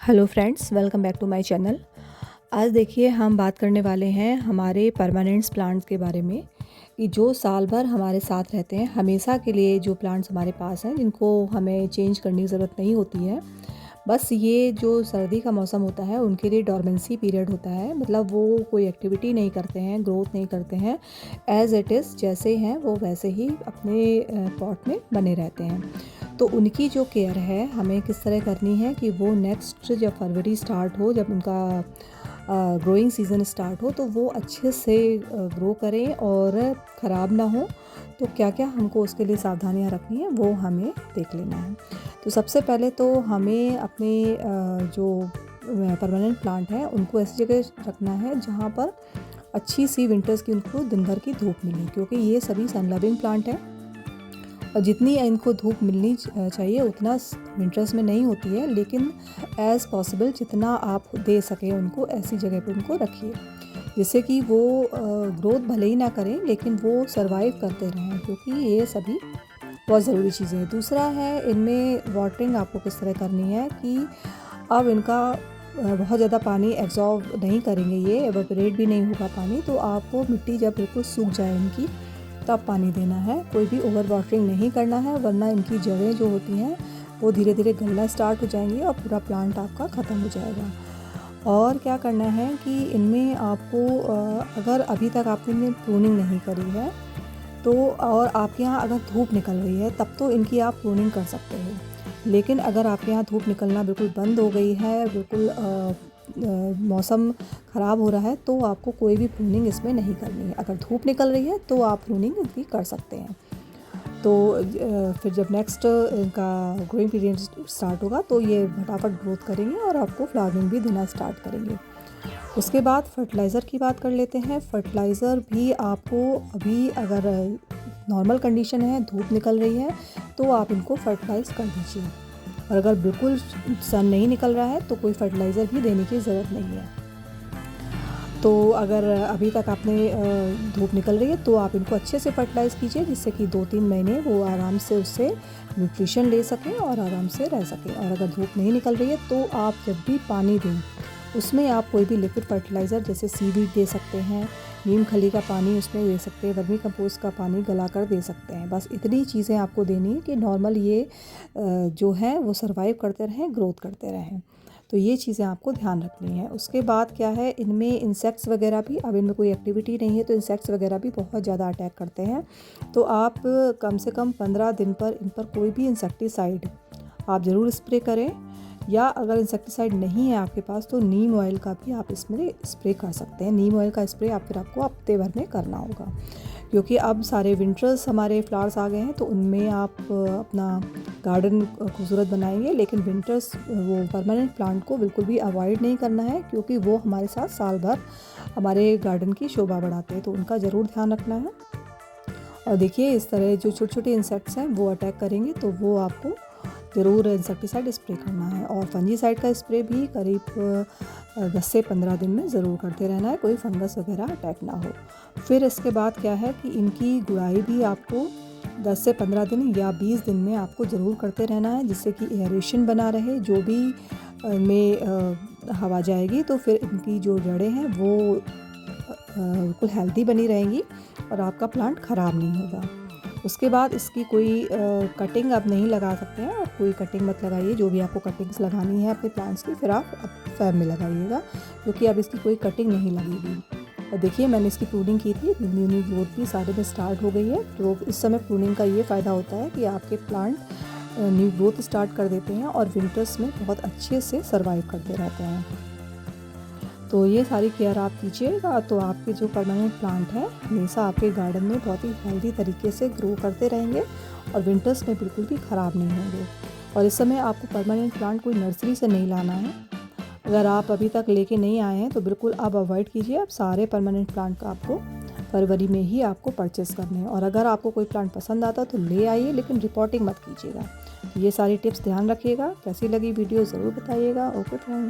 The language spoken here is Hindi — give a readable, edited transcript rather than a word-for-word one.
Hello friends, welcome back to my channel. आज देखिए हम बात करने वाले हैं हमारे परमानेंट्स प्लांट्स के बारे में कि जो साल भर हमारे साथ रहते हैं, हमेशा के लिए जो प्लांट्स हमारे पास हैं जिनको हमें चेंज करने की ज़रूरत नहीं होती है। बस ये जो सर्दी का मौसम होता है उनके लिए डॉर्मेंसी पीरियड होता है, मतलब वो कोई एक्टिविटी नहीं करते हैं, ग्रोथ नहीं करते हैं, एज़ इट इज़ जैसे हैं वो वैसे ही अपने पॉट में बने रहते हैं। तो उनकी जो केयर है हमें किस तरह करनी है कि वो नेक्स्ट जब फरवरी स्टार्ट हो, जब उनका ग्रोइंग सीज़न स्टार्ट हो, तो वो अच्छे से ग्रो करें और ख़राब ना हो। तो क्या क्या हमको उसके लिए सावधानियां रखनी है वो हमें देख लेना है। तो सबसे पहले तो हमें अपने जो परमानेंट प्लांट हैं उनको ऐसी जगह रखना है जहाँ पर अच्छी सी विंटर्स की उनको दिन भर की धूप मिले, क्योंकि ये सभी सन लविंग प्लांट हैं और जितनी इनको धूप मिलनी चाहिए उतना विंटर्स में नहीं होती है, लेकिन एज़ पॉसिबल जितना आप दे सकें उनको ऐसी जगह पर उनको रखिए जिससे कि वो ग्रोथ भले ही ना करें लेकिन वो सरवाइव करते रहें, क्योंकि ये सभी बहुत ज़रूरी चीज़ें हैं। दूसरा है इनमें वाटरिंग आपको किस तरह करनी है कि अब इनका बहुत ज़्यादा पानी एब्जॉर्ब नहीं करेंगे, ये एवेपोरेट भी नहीं होगा पानी, तो आपको मिट्टी जब बिल्कुल सूख जाए इनकी तब पानी देना है। कोई भी ओवर वाटरिंग नहीं करना है, वरना इनकी जड़ें जो होती हैं वो धीरे धीरे गलना स्टार्ट हो जाएंगी और पूरा प्लांट आपका ख़त्म हो जाएगा। और क्या करना है कि इनमें आपको अगर अभी तक आपने प्रूनिंग नहीं करी है तो, और आपके यहाँ अगर धूप निकल रही है तब तो इनकी आप प्रूनिंग कर सकते हो, लेकिन अगर आपके यहाँ धूप निकलना बिल्कुल बंद हो गई है, बिल्कुल मौसम ख़राब हो रहा है, तो आपको कोई भी प्रूनिंग इसमें नहीं करनी है। अगर धूप निकल रही है तो आप प्रूनिंग इनकी कर सकते हैं। तो फिर जब नेक्स्ट इनका ग्रोइंग पीरियड स्टार्ट होगा तो ये फटाफट ग्रोथ करेंगे और आपको फ्लावरिंग भी देना स्टार्ट करेंगे। उसके बाद फर्टिलाइज़र की बात कर लेते हैं। फर्टिलाइज़र भी आपको अभी अगर नॉर्मल कंडीशन है, धूप निकल रही है, तो आप इनको फर्टिलाइज़ कर दीजिए, और अगर बिल्कुल सन नहीं निकल रहा है तो कोई फर्टिलाइज़र भी देने की ज़रूरत नहीं है। तो अगर अभी तक आपने धूप निकल रही है तो आप इनको अच्छे से फर्टिलाइज़ कीजिए, जिससे कि 2-3 महीने वो आराम से उससे न्यूट्रिशन ले सकें और आराम से रह सकें। और अगर धूप नहीं निकल रही है तो आप जब भी पानी दें उसमें आप कोई भी लिक्विड फर्टिलाइज़र जैसे सीवीड दे सकते हैं, नीम खली का पानी उसमें दे सकते हैं, वर्मी कंपोस्ट का पानी गला कर दे सकते हैं। बस इतनी चीज़ें आपको देनी है कि नॉर्मल ये जो है वो सर्वाइव करते रहें, ग्रोथ करते रहें। तो ये चीज़ें आपको ध्यान रखनी है। उसके बाद क्या है, इनमें इंसेक्ट्स वगैरह भी, अब इनमें कोई एक्टिविटी नहीं है तो इंसेक्ट्स वगैरह भी बहुत ज़्यादा अटैक करते हैं। तो आप कम से कम 15 दिन पर इन पर कोई भी इंसेक्टिसाइड आप ज़रूर स्प्रे करें, या अगर इंसेक्टिसाइड नहीं है आपके पास तो नीम ऑयल का भी आप इसमें स्प्रे कर सकते हैं। नीम ऑयल का स्प्रे आपको हफ्ते भर में करना होगा, क्योंकि अब सारे विंटर्स हमारे फ्लावर्स आ गए हैं तो उनमें आप अपना गार्डन खूबसूरत बनाएंगे, लेकिन विंटर्स वो परमानेंट प्लांट को बिल्कुल भी अवॉइड नहीं करना है, क्योंकि वो हमारे साथ साल भर हमारे गार्डन की शोभा बढ़ाते हैं, तो उनका ज़रूर ध्यान रखना है। और देखिए इस तरह जो छोटे छोटे इंसेक्ट्स हैं वो अटैक करेंगे तो वो आपको ज़रूर इंसेक्टिसाइड स्प्रे करना है। और फंजीसाइड का स्प्रे भी करीब 10 से 15 दिन में ज़रूर करते रहना है, कोई फंगस वगैरह अटैक ना हो। फिर इसके बाद क्या है कि इनकी गुड़ाई भी आपको 10 से 15 दिन या 20 दिन में आपको ज़रूर करते रहना है, जिससे कि एयरेशन बना रहे। जो भी में हवा जाएगी तो फिर इनकी जो जड़ें हैं वो बिल्कुल हेल्दी बनी रहेंगी और आपका प्लांट ख़राब नहीं होगा। उसके बाद इसकी कोई कटिंग आप नहीं लगा सकते हैं, आप कोई कटिंग मत लगाइए। जो भी आपको कटिंग्स लगानी है अपने प्लांट्स की फिर आप फैब में लगाइएगा, क्योंकि अब इसकी कोई कटिंग नहीं लगेगी। और देखिए मैंने इसकी प्रूनिंग की थी, न्यू ग्रोथ भी सारे में स्टार्ट हो गई है। तो इस समय प्रूनिंग का ये फ़ायदा होता है कि आपके प्लांट न्यू ग्रोथ स्टार्ट कर देते हैं और विंटर्स में बहुत अच्छे से सर्वाइव करते रहते हैं। तो ये सारी केयर आप कीजिएगा तो आपके जो परमानेंट प्लांट हैं हमेशा आपके गार्डन में बहुत ही हेल्दी तरीके से ग्रो करते रहेंगे और विंटर्स में बिल्कुल भी ख़राब नहीं होंगे। और इस समय आपको परमानेंट प्लांट कोई नर्सरी से नहीं लाना है। अगर आप अभी तक लेके नहीं आए हैं तो बिल्कुल आप अवॉइड कीजिए। अब सारे परमानेंट प्लांट का आपको फरवरी में ही आपको परचेस करने हैं। और अगर आपको कोई प्लांट पसंद आता तो ले आइए, लेकिन रिपोर्टिंग मत कीजिएगा। ये सारी टिप्स ध्यान रखिएगा। कैसी लगी वीडियो ज़रूर बताइएगा। Okay friends.